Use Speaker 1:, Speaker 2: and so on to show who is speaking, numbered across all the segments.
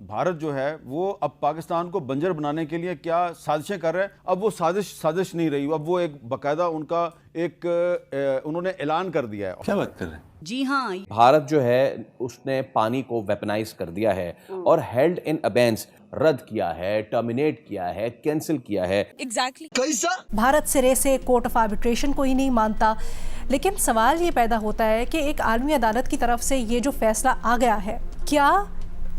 Speaker 1: بھارت جو ہے وہ اب پاکستان کو بنجر بنانے کے لیے کیا سازشیں کر رہے ہیں. اب وہ سازش نہیں رہی, اب وہ ایک باقاعدہ ان کا ایک انہوں نے اعلان کر دیا ہے.
Speaker 2: کیا بات کر رہے ہیں؟
Speaker 3: جی ہاں,
Speaker 4: بھارت جو ہے اس نے پانی کو ویپنائز کر دیا ہے اور ہیلڈ ان ابینس رد کیا ہے, ٹرمینیٹ کیا ہے, کینسل کیا ہے.
Speaker 3: ایگزیکٹلی.
Speaker 5: بھارت سرے سے کورٹ آف آربیٹریشن کو ہی نہیں مانتا, لیکن سوال یہ پیدا ہوتا ہے کہ ایک عالمی عدالت کی طرف سے یہ جو فیصلہ آ گیا ہے, کیا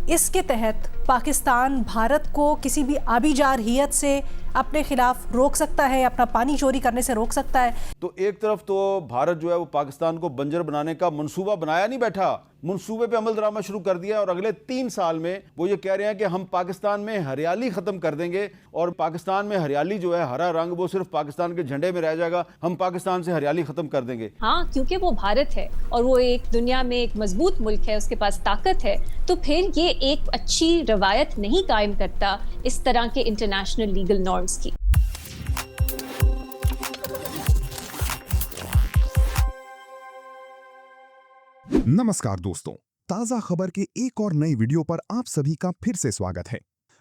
Speaker 5: اس کے تحت پاکستان بھارت کو کسی بھی آبی جارحیت سے اپنے خلاف روک سکتا ہے, اپنا پانی چوری کرنے سے روک سکتا ہے؟
Speaker 1: تو ایک طرف تو بھارت جو ہے وہ پاکستان کو بنجر بنانے کا منصوبہ بنایا نہیں بیٹھا, منصوبے پہ عمل درآمد شروع کر دیا, اور اگلے 3 سال میں وہ یہ کہہ رہے ہیں کہ ہم پاکستان میں ہریالی ختم کر دیں گے, اور پاکستان میں ہریالی جو ہے, ہرا رنگ, وہ صرف پاکستان کے جھنڈے میں رہ جائے گا, ہم پاکستان سے ہریالی ختم کر دیں گے.
Speaker 6: ہاں, کیونکہ وہ بھارت ہے اور وہ ایک دنیا میں ایک مضبوط ملک ہے, اس کے پاس طاقت ہے, تو پھر یہ ایک اچھی روایت نہیں قائم کرتا اس طرح کے انٹرنیشنل لیگل نارمز کی.
Speaker 7: نمسکار دوستوں, تازہ خبر کے ایک اور نئے ویڈیو پر آپ سبھی کا پھر سے سواگت ہے.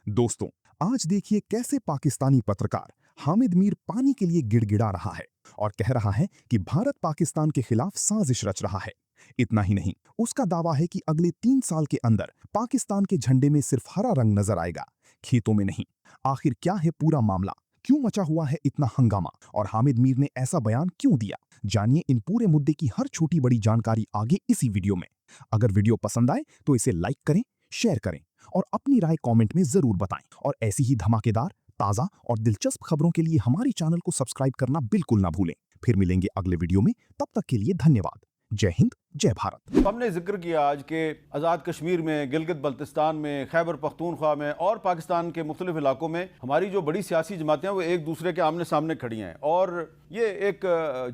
Speaker 7: دوستوں, آج دیکھیے کیسے پاکستانی پترکار حامد میر پانی کے لیے گڑ گڑا رہا ہے اور کہہ رہا ہے کہ بھارت پاکستان کے خلاف سازش رچ رہا ہے. اتنا ہی نہیں, اس کا دعویٰ ہے کہ اگلے 3 سال کے اندر پاکستان کے جھنڈے میں صرف ہرا رنگ نظر آئے گا, کھیتوں میں نہیں. آخر کیا ہے پورا معاملہ, کیوں مچا ہوا ہے اتنا ہنگامہ, اور حامد میر نے ایسا بیان کیوں دیا؟ جانیے ان پورے مدے کی ہر چھوٹی بڑی جانکاری آگے اسی ویڈیو میں. اگر ویڈیو پسند آئے تو اسے لائک کریں, شیئر کریں اور اپنی رائے کامنٹ میں ضرور بتائیں. اور ایسی ہی دھماکے دار, تازہ اور دلچسپ خبروں کے لیے ہماری چینل کو سبسکرائب کرنا بالکل نہ بھولیں. پھر ملیں گے اگلے ویڈیو میں, تب تک کے لیے دھنیہ واد. جے ہند, جے بھارت.
Speaker 1: ہم نے ذکر کیا آج کے آزاد کشمیر میں, گلگت بلتستان میں, خیبر پختونخوا میں اور پاکستان کے مختلف علاقوں میں ہماری جو بڑی سیاسی جماعتیں ہیں وہ ایک دوسرے کے آمنے سامنے کھڑی ہیں, اور یہ ایک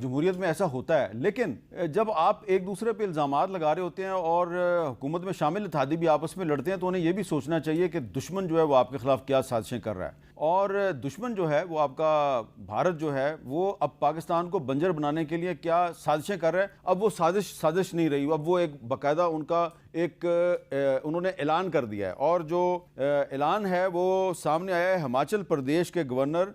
Speaker 1: جمہوریت میں ایسا ہوتا ہے. لیکن جب آپ ایک دوسرے پہ الزامات لگا رہے ہوتے ہیں اور حکومت میں شامل اتحادی بھی آپس میں لڑتے ہیں, تو انہیں یہ بھی سوچنا چاہیے کہ دشمن جو ہے وہ آپ کے خلاف کیا سازشیں کر رہا ہے. اور دشمن جو ہے وہ آپ کا بھارت جو ہے وہ اب پاکستان کو بنجر بنانے کے لیے کیا سازشیں کر رہا ہے. اب وہ سازش نہیں رہی, اب وہ ایک باقاعدہ ان کا ایک انہوں نے اعلان کر دیا ہے. اور جو اعلان ہے وہ سامنے آیا ہے ہماچل پردیش کے گورنر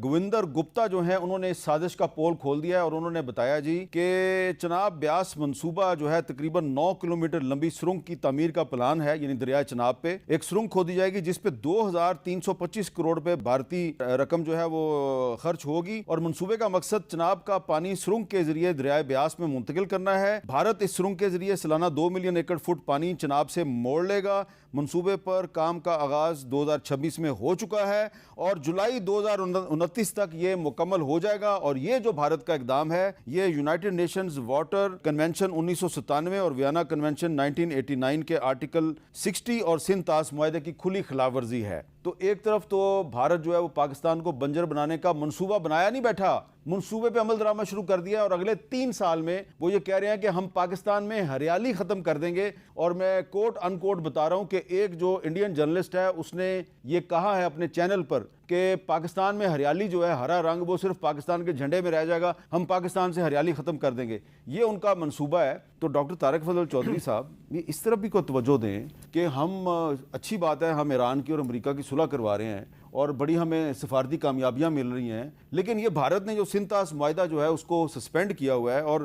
Speaker 1: گووندر گپتا جو ہیں, انہوں نے اس سازش کا پول کھول دیا ہے, اور انہوں نے بتایا جی کہ چناب بیاس منصوبہ جو ہے تقریباً 9 کلومیٹر لمبی سرنگ کی تعمیر کا پلان ہے, یعنی دریائے چناب پہ ایک سرنگ کھودی جائے گی جس پہ 2325 کروڑ روپے بھارتی رقم جو ہے وہ خرچ ہوگی. اور منصوبے کا مقصد چناب کا پانی سرنگ کے ذریعے دریائے بیاس میں منتقل کرنا ہے. بھارت اس سرنگ کے ذریعے سالانہ 2 ملین ایکڑ فٹ پانی چناب سے موڑ لے گا. منصوبے پر کام کا آغاز 2026 میں ہو چکا ہے اور جولائی 2029 تک یہ مکمل ہو جائے گا. اور یہ جو بھارت کا اقدام ہے یہ یونائٹڈ نیشنز واٹر کنونشن 1997 اور ویانا کنونشن 1989 کے آرٹیکل 60 اور سندھ طاس معاہدے کی کھلی خلاف ورزی ہے. تو ایک طرف تو بھارت جو ہے وہ پاکستان کو بنجر بنانے کا منصوبہ بنایا نہیں بیٹھا, منصوبے پہ عمل درآمد شروع کر دیا, اور اگلے 3 سال میں وہ یہ کہہ رہے ہیں کہ ہم پاکستان میں ہریالی ختم کر دیں گے. اور میں کوٹ ان کوٹ بتا رہا ہوں کہ ایک جو انڈین جرنلسٹ ہے اس نے یہ کہا ہے اپنے چینل پر کہ پاکستان میں ہریالی جو ہے, ہرا رنگ, وہ صرف پاکستان کے جھنڈے میں رہ جائے گا, ہم پاکستان سے ہریالی ختم کر دیں گے. یہ ان کا منصوبہ ہے. تو ڈاکٹر طارق فضل چودھری صاحب یہ اس طرف بھی کو توجہ دیں کہ ہم, اچھی بات ہے ہم ایران کی اور امریکہ کی صلح کروا رہے ہیں اور بڑی ہمیں سفارتی کامیابیاں مل رہی ہیں, لیکن یہ بھارت نے جو سندھ طاس معاہدہ جو ہے اس کو سسپینڈ کیا ہوا ہے اور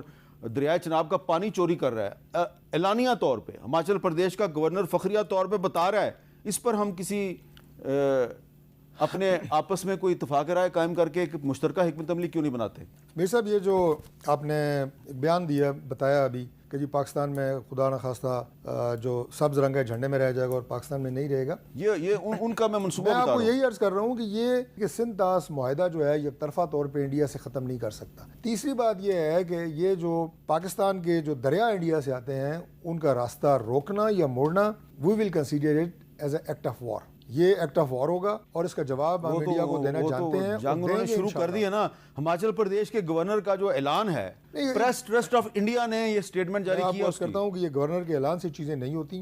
Speaker 1: دریائے چناب کا پانی چوری کر رہا ہے, اعلانیہ طور پہ ہماچل پردیش کا گورنر فخریہ طور پہ بتا رہا ہے. اس پر ہم کسی اپنے آپس میں کوئی اتفاق رائے قائم کر کے ایک مشترکہ حکمت عملی کیوں نہیں بناتے؟
Speaker 2: میر صاحب, یہ جو آپ نے بیان دیا, بتایا ابھی کہ جی پاکستان میں خدا نخواستہ جو سبز رنگ ہے جھنڈے میں رہ جائے گا اور پاکستان میں نہیں رہے گا, یہ
Speaker 1: ان کا میں منصوبہ
Speaker 2: میں
Speaker 1: بتا
Speaker 2: آپ کو
Speaker 1: رہا ہوں.
Speaker 2: یہی عرض کر رہا ہوں کہ یہ سندھ طاس معاہدہ جو ہے یک طرفہ طور پہ انڈیا سے ختم نہیں کر سکتا. تیسری بات یہ ہے کہ یہ جو پاکستان کے جو دریا انڈیا سے آتے ہیں ان کا راستہ روکنا یا موڑنا, we will consider it as an act of war. یہ ایکٹ آف وار ہوگا اور اس کا جواب ہم انڈیا کو دینا چاہتے ہیں.
Speaker 1: جنگ انہوں نے شروع کر دی ہے نا. ہماچل پردیش کے گورنر کا جو اعلان ہے, پریس ٹرسٹ آف انڈیا نے یہ سٹیٹمنٹ جاری کیا.
Speaker 2: میں کرتا ہوں کہ یہ گورنر کے اعلان سے چیزیں نہیں ہوتی.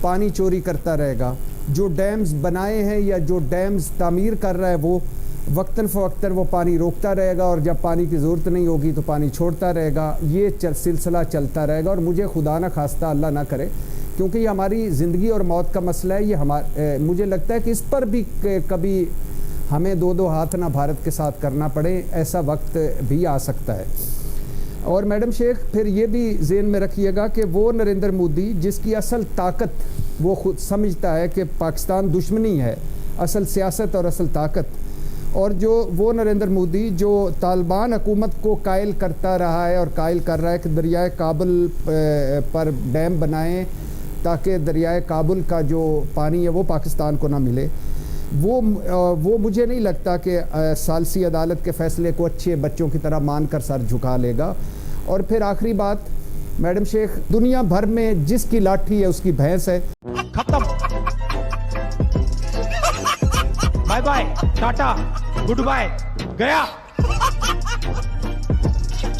Speaker 8: پانی چوری کرتا رہے گا. جو ڈیمز بنائے ہیں یا جو ڈیمز تعمیر کر رہا ہے وہ وقتاً فوقتاً وہ پانی روکتا رہے گا, اور جب پانی کی ضرورت نہیں ہوگی تو پانی چھوڑتا رہے گا. یہ سلسلہ چلتا رہے گا, اور مجھے خدا نہ خواستہ اللہ نہ کرے, کیونکہ یہ ہماری زندگی اور موت کا مسئلہ ہے. یہ مجھے لگتا ہے کہ اس پر بھی کبھی ہمیں دو ہاتھ نہ بھارت کے ساتھ کرنا پڑے, ایسا وقت بھی آ سکتا ہے. اور میڈم شیخ پھر یہ بھی ذہن میں رکھیے گا کہ وہ نریندر مودی جس کی اصل طاقت وہ خود سمجھتا ہے کہ پاکستان دشمنی ہے, اصل سیاست اور اصل طاقت, اور جو وہ نریندر مودی جو طالبان حکومت کو قائل کرتا رہا ہے اور قائل کر رہا ہے کہ دریائے کابل پر ڈیم بنائیں تاکہ دریائے کابل کا جو پانی ہے وہ پاکستان کو نہ ملے, وہ مجھے نہیں لگتا کہ ثالثی عدالت کے فیصلے کو اچھے بچوں کی طرح مان کر سر جھکا لے گا. اور پھر آخری بات میڈم شیخ, دنیا بھر میں جس کی لاٹھی ہے اس کی بھینس ہے.
Speaker 9: ختم. Bye bye, tata, goodbye, گیا.